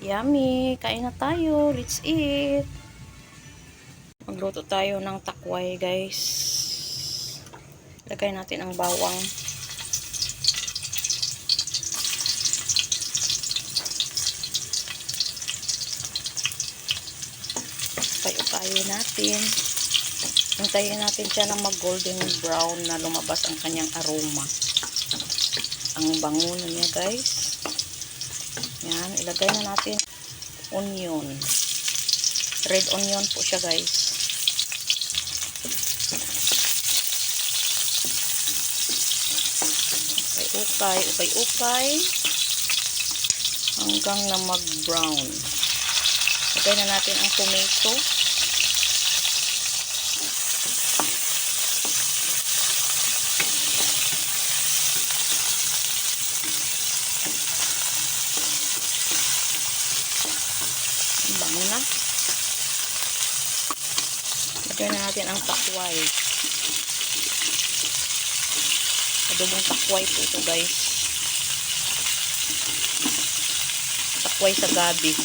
Yummy! Kain na tayo. Let's eat! Magluto tayo ng takway, guys. Lagay natin ang bawang. Payo-payo natin. Hintayin natin siya na mag-golden brown na lumabas ang kanyang aroma. Ang bango na niya, guys. Yan, ilagay na natin onion. Red onion po siya, guys. Ukay hanggang na mag-brown. Lagay na natin ang tomato. Bango na. Lagay na natin ang takway. Adobong takway po ito, guys. Takway sa gabi.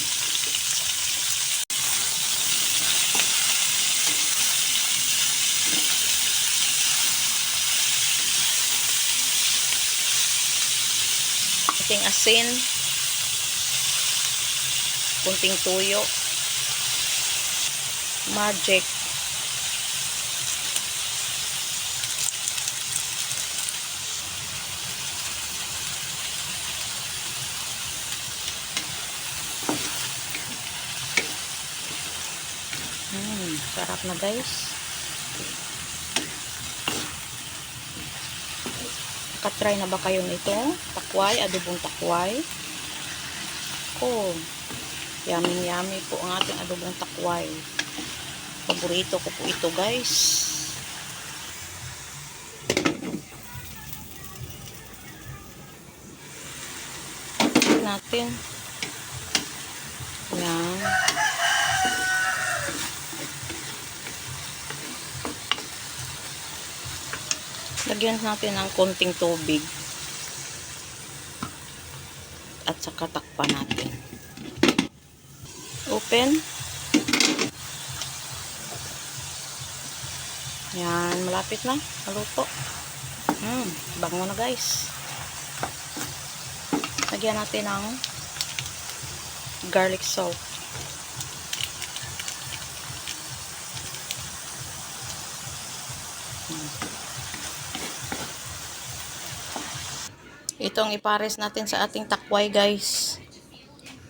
Kunting asin. Kunting tuyo. Magic. Sarap na, guys. Nakatry na ba kayo nito? Takway, adobong takway. Oh, yummy po ang ating adobong takway. Paborito ko po ito, guys. Natin. Yan. Lagyan natin ng konting tubig. At saka takpan natin. Open. Yan, malapit na. Maluto. Bango na, guys. Lagyan natin ng garlic salt. Itong ipares natin sa ating takway, guys.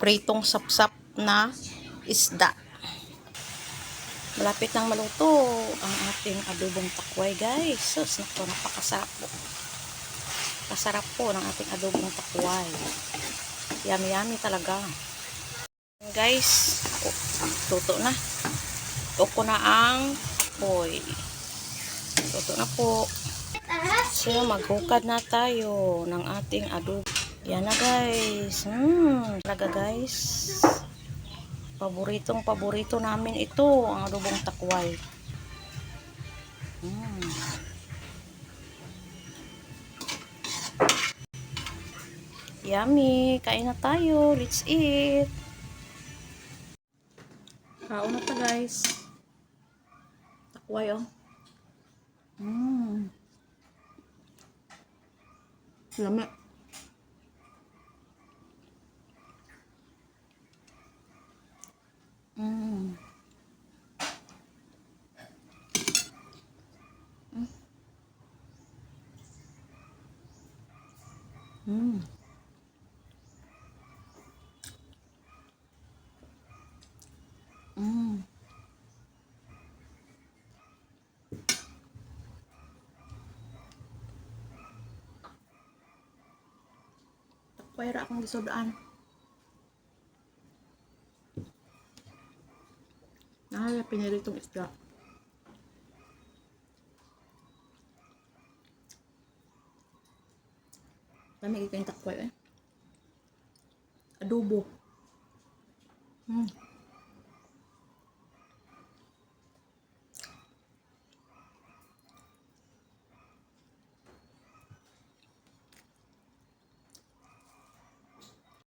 Pritong sapsap na isda. Malapit nang maluto ang ating adobong takway, guys. Sus, napakasarap po. Kasarap po ng ating adobong takway. Yummy talaga. Guys, tuto na. Tuko na ang apoy. Tuto na po. So, maghukad na tayo ng ating adobo. Yan na, guys. Talaga, guys. Paborito namin ito, ang adobong takway. Yummy! Kain na tayo. Let's eat! Kaon na ta, guys. Takway, oh. Lami. Takway ra akong gisodaan. Nakaya piniritong isda. Dami ito yung takway, eh. Adobo.